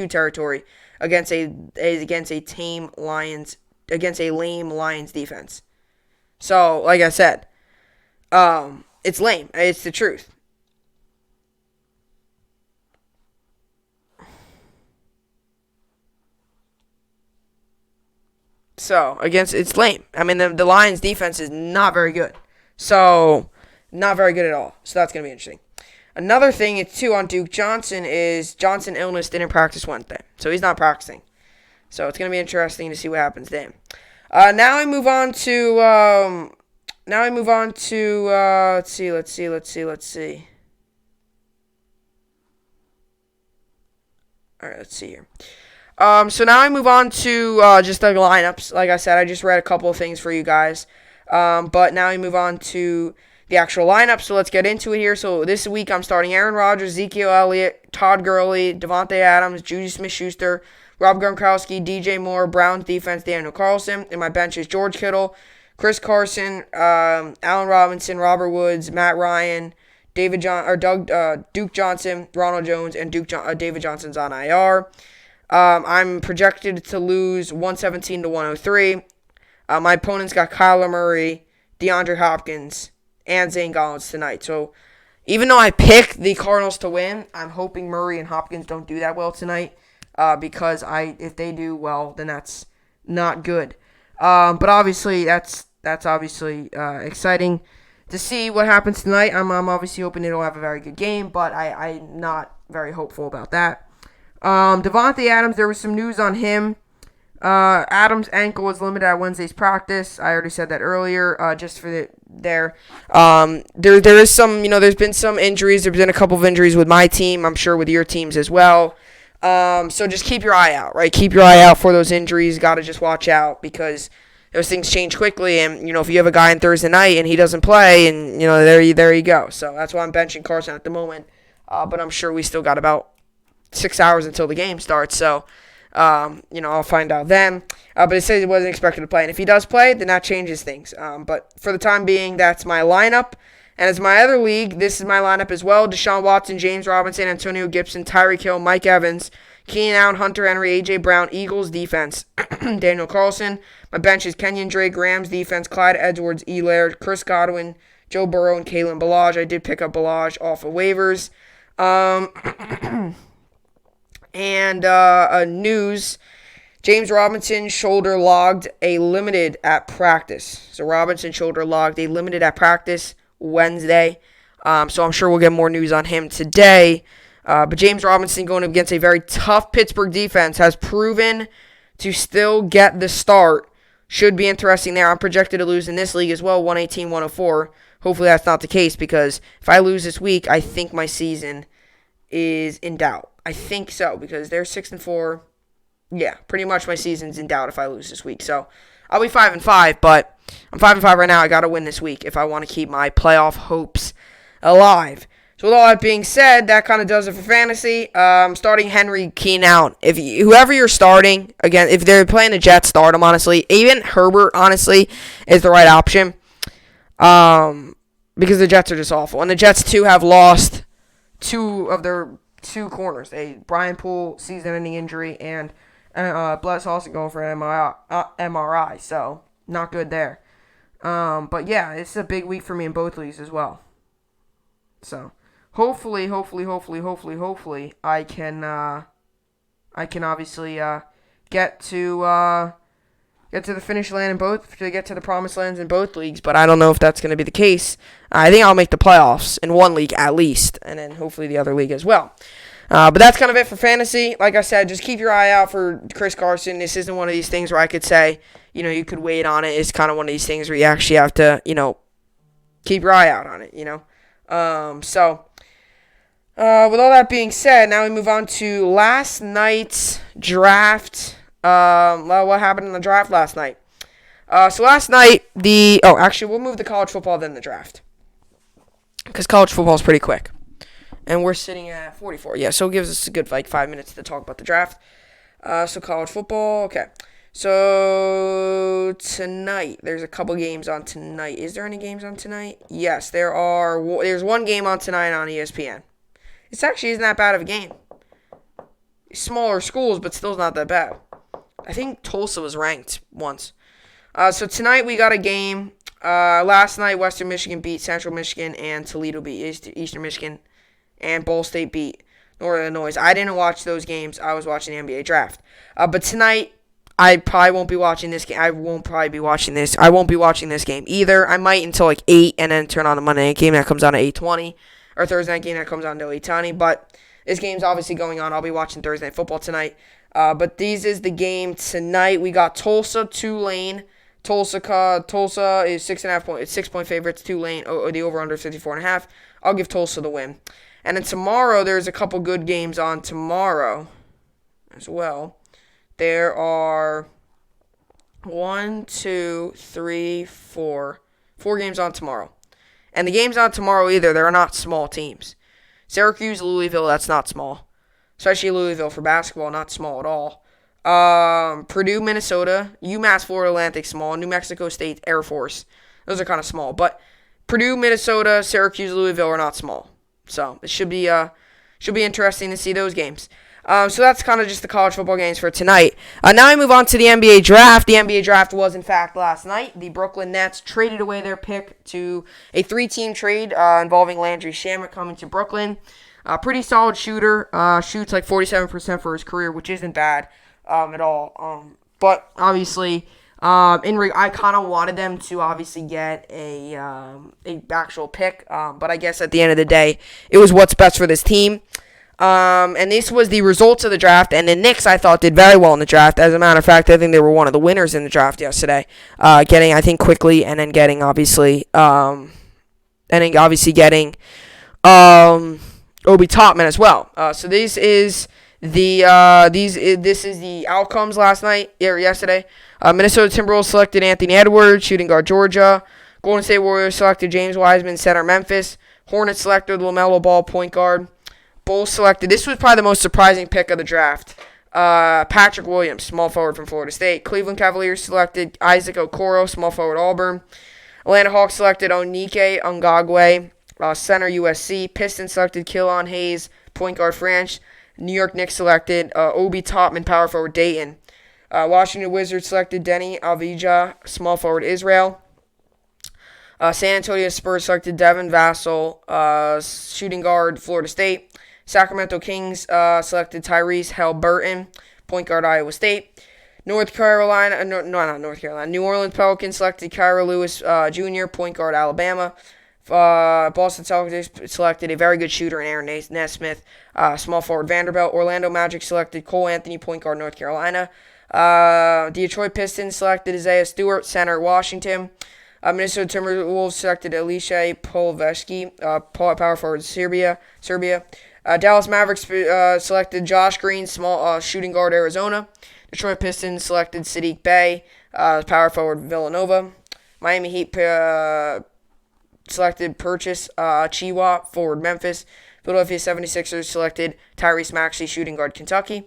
S1: territory against a lame Lions defense. So, like I said, it's lame. It's the truth. So, it's lame. I mean, the Lions defense is not very good. So, not very good at all. So, that's going to be interesting. Another thing, too, on Duke Johnson is Johnson illness didn't practice Wednesday. So, he's not practicing. So, it's going to be interesting to see what happens then. Now I move on to let's see. All right, let's see here. So now I move on to just the lineups. Like I said, I just read a couple of things for you guys. But now we move on to the actual lineup. So let's get into it here. So this week I'm starting Aaron Rodgers, Ezekiel Elliott, Todd Gurley, Devontae Adams, Juju Smith-Schuster, Rob Gronkowski, DJ Moore, Browns defense, Daniel Carlson. And my bench is George Kittle, Chris Carson, Allen Robinson, Robert Woods, Matt Ryan, Duke Johnson, Ronald Jones, and David Johnson's on IR. I'm projected to lose 117 to 103. My opponent's got Kyler Murray, DeAndre Hopkins, and Zane Collins tonight. So even though I picked the Cardinals to win, I'm hoping Murray and Hopkins don't do that well tonight. Because if they do well, then that's not good. But obviously that's obviously exciting to see what happens tonight. I'm obviously hoping it'll have a very good game, but I'm not very hopeful about that. Devontae Adams, there was some news on him. Adams' ankle was limited at Wednesday's practice. I already said that earlier. Just for there is some, there's been some injuries. There's been a couple of injuries with my team. I'm sure with your teams as well. So just keep your eye out, right? Keep your eye out for those injuries. Got to just watch out because those things change quickly. And, if you have a guy on Thursday night and he doesn't play, and, there you go. So that's why I'm benching Carson at the moment. But I'm sure we still got about 6 hours until the game starts. So, I'll find out then. But it says he wasn't expected to play. And if he does play, then that changes things. But for the time being, that's my lineup. And as my other league, this is my lineup as well. Deshaun Watson, James Robinson, Antonio Gibson, Tyreek Hill, Mike Evans, Keenan Allen, Hunter Henry, A.J. Brown, Eagles defense, Daniel Carlson. My bench is Kenyon Drake, Rams defense, Clyde Edwards, E. Laird, Chris Godwin, Joe Burrow, and Kalen Ballage. I did pick up Ballage off of waivers. News, James Robinson shoulder logged a limited at practice. So Robinson shoulder logged a limited at practice Wednesday. So I'm sure we'll get more news on him today. But James Robinson going against a very tough Pittsburgh defense has proven to still get the start. Should be interesting there. I'm projected to lose in this league as well, 118-104. Hopefully that's not the case because if I lose this week, I think my season is in doubt. I think so because they're 6-4. Yeah, pretty much my season's in doubt if I lose this week. So I'll be 5-5, but I'm 5-5 right now. I got to win this week if I want to keep my playoff hopes alive. So with all that being said, that kind of does it for fantasy. Starting Henry, Keenan Allen. Whoever you're starting, again, if they're playing the Jets, start them, honestly. Even Herbert, honestly, is the right option. Because the Jets are just awful. And the Jets, too, have lost two of their two corners. Brian Poole, season-ending injury, and Bless also going for an MRI. So, not good there. But, yeah, it's a big week for me in both leagues as well. So, hopefully, I can obviously get to the finish line in both, to get to the promised lands in both leagues. But I don't know if that's going to be the case. I think I'll make the playoffs in one league at least, and then hopefully the other league as well. But that's kind of it for fantasy. Like I said, just keep your eye out for Chris Carson. This isn't one of these things where I could say, you could wait on it. It's kind of one of these things where you actually have to, keep your eye out on it, with all that being said, now we move on to last night's draft. What happened in the draft last night? So last night, we'll move the college football then the draft. Because college football is pretty quick. And we're sitting at 44. Yeah, so it gives us a good 5 minutes to talk about the draft. So college football, okay. So tonight, there's a couple games on tonight. Is there any games on tonight? Yes, there are. There's one game on tonight on ESPN. It actually isn't that bad of a game. Smaller schools, but still not that bad. I think Tulsa was ranked once. So tonight we got a game. Last night, Western Michigan beat Central Michigan, and Toledo beat Eastern Michigan, and Ball State beat Northern Illinois. I didn't watch those games. I was watching the NBA draft. But tonight, I probably won't be watching this game. I won't be watching this game either. I might until 8 and then turn on the Monday night game that comes on at 8:20. Or Thursday night game that comes on until 8:20. But this game's obviously going on. I'll be watching Thursday Night Football tonight. But this is the game tonight. We got Tulsa, Tulane. Tulsa is 6.5 point. It's 6-point favorites. Tulane, the over/under 54.5. I'll give Tulsa the win. And then tomorrow, there's a couple good games on tomorrow as well. There are 1, 2, 3, 4 games on tomorrow. And the games on tomorrow either, they're not small teams. Syracuse, Louisville, that's not small. Especially Louisville for basketball, not small at all. Purdue, Minnesota, UMass, Florida Atlantic, small. New Mexico State, Air Force. Those are kind of small. But Purdue, Minnesota, Syracuse, Louisville are not small. So it should be interesting to see those games. So that's kind of just the college football games for tonight. Now I move on to the NBA draft. The NBA draft was, in fact, last night. The Brooklyn Nets traded away their pick to a 3-team trade involving Landry Shamet coming to Brooklyn. Pretty solid shooter. Shoots like 47% for his career, which isn't bad at all. But obviously, I kind of wanted them to obviously get a actual pick. But I guess at the end of the day, it was what's best for this team. And this was the results of the draft, and the Knicks, I thought, did very well in the draft. As a matter of fact, I think they were one of the winners in the draft yesterday, getting, I think, quickly, and then getting, obviously, Obi Toppin as well. So this is the outcomes yesterday. Minnesota Timberwolves selected Anthony Edwards, shooting guard Georgia. Golden State Warriors selected James Wiseman, center Memphis. Hornets selected LaMelo Ball, point guard. Bulls selected, this was probably the most surprising pick of the draft, Patrick Williams, small forward from Florida State. Cleveland Cavaliers selected Isaac Okoro, small forward Auburn. Atlanta Hawks selected Onike Ngagwe, center USC. Pistons selected Killian Hayes, point guard France. New York Knicks selected Obi Toppin, power forward Dayton. Washington Wizards selected Denny Avdija, small forward Israel. San Antonio Spurs selected Devin Vassell, shooting guard Florida State. Sacramento Kings selected Tyrese Haliburton, point guard Iowa State. New Orleans Pelicans selected Kyra Lewis Jr., point guard Alabama. Boston Celtics selected a very good shooter in Aaron Nesmith, small forward Vanderbilt. Orlando Magic selected Cole Anthony, point guard North Carolina. Detroit Pistons selected Isaiah Stewart, center Washington. Minnesota Timberwolves selected Alicia Polveski, power forward Serbia. Dallas Mavericks selected Josh Green, small shooting guard Arizona. Detroit Pistons selected Sadiq Bey, power forward Villanova. Miami Heat selected Purchase Chiwa, forward Memphis. Philadelphia 76ers selected Tyrese Maxey, shooting guard Kentucky.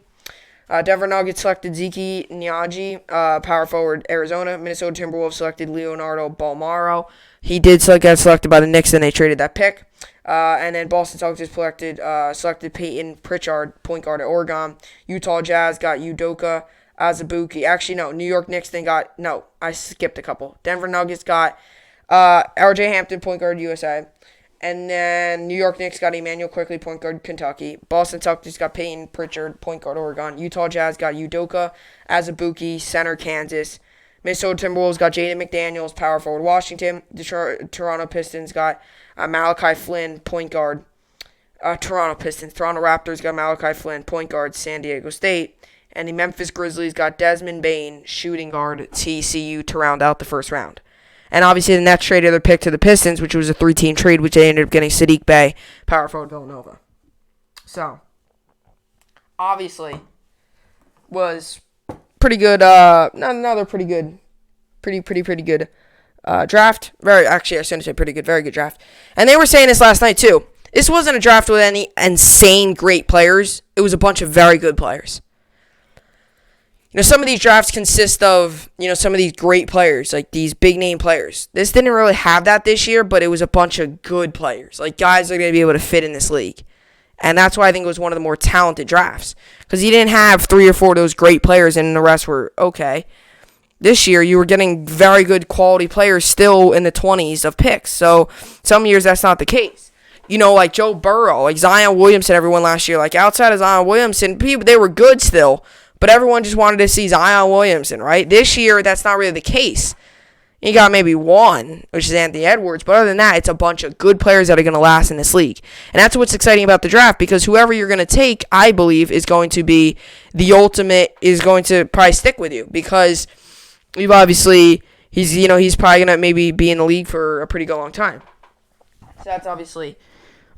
S1: Denver Nuggets selected Zeke Nnaji, power forward Arizona. Minnesota Timberwolves selected Leonardo Balmaro. He did get selected by the Knicks, and they traded that pick. And then Boston Celtics selected Peyton Pritchard, point guard at Oregon. Utah Jazz got Udoka Azubuike. Actually, no. New York Knicks I skipped a couple. Denver Nuggets got RJ Hampton, point guard USA. And then New York Knicks got Emmanuel Quickley, point guard Kentucky. Boston Celtics got Peyton Pritchard, point guard Oregon. Utah Jazz got Udoka Azubuike, center Kansas. Minnesota Timberwolves got Jaden McDaniels, power forward Washington. Toronto Pistons got Malachi Flynn, point guard. Toronto Raptors got Malachi Flynn, point guard San Diego State. And the Memphis Grizzlies got Desmond Bane, shooting guard TCU, to round out the first round. And obviously the Nets traded their pick to the Pistons, which was a 3-team trade, which they ended up getting Sadiq Bey, power forward Villanova. So, obviously, was pretty good. Another pretty good draft. I shouldn't say pretty good. Very good draft. And they were saying this last night too. This wasn't a draft with any insane great players. It was a bunch of very good players. Some of these drafts consist of, some of these great players, like these big-name players. This didn't really have that this year, but it was a bunch of good players, like guys that are going to be able to fit in this league. And that's why I think it was one of the more talented drafts, because you didn't have 3 or 4 of those great players and the rest were okay. This year, you were getting very good quality players still in the 20s of picks. So some years, that's not the case. Like Joe Burrow, like Zion Williamson, everyone last year. Like outside of Zion Williamson, they were good still. But everyone just wanted to see Zion Williamson, right? This year, that's not really the case. You got maybe one, which is Anthony Edwards. But other than that, it's a bunch of good players that are going to last in this league. And that's what's exciting about the draft, because whoever you're going to take, I believe, is going to be the ultimate, is going to probably stick with you. Because you've obviously, he's probably going to maybe be in the league for a pretty good long time. So that's obviously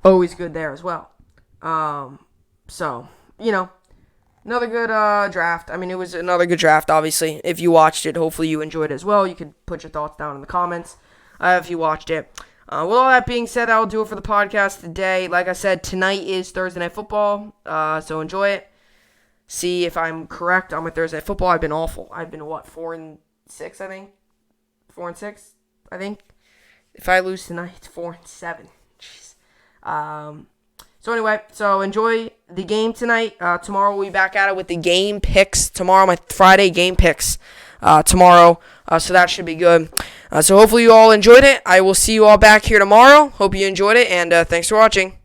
S1: always good there as well. another good draft. I mean, it was another good draft, obviously. If you watched it, hopefully you enjoyed it as well. You could put your thoughts down in the comments if you watched it. With all that being said, I'll do it for the podcast today. Like I said, tonight is Thursday Night Football, so enjoy it. See if I'm correct on my Thursday Night Football. I've been awful. I've been, 4-6, I think? 4-6, I think. If I lose tonight, it's 4-7. Jeez. So anyway, enjoy the game tonight. Tomorrow we'll be back at it with the game picks. Tomorrow, my Friday game picks. Tomorrow, so that should be good. So hopefully you all enjoyed it. I will see you all back here tomorrow. Hope you enjoyed it, and thanks for watching.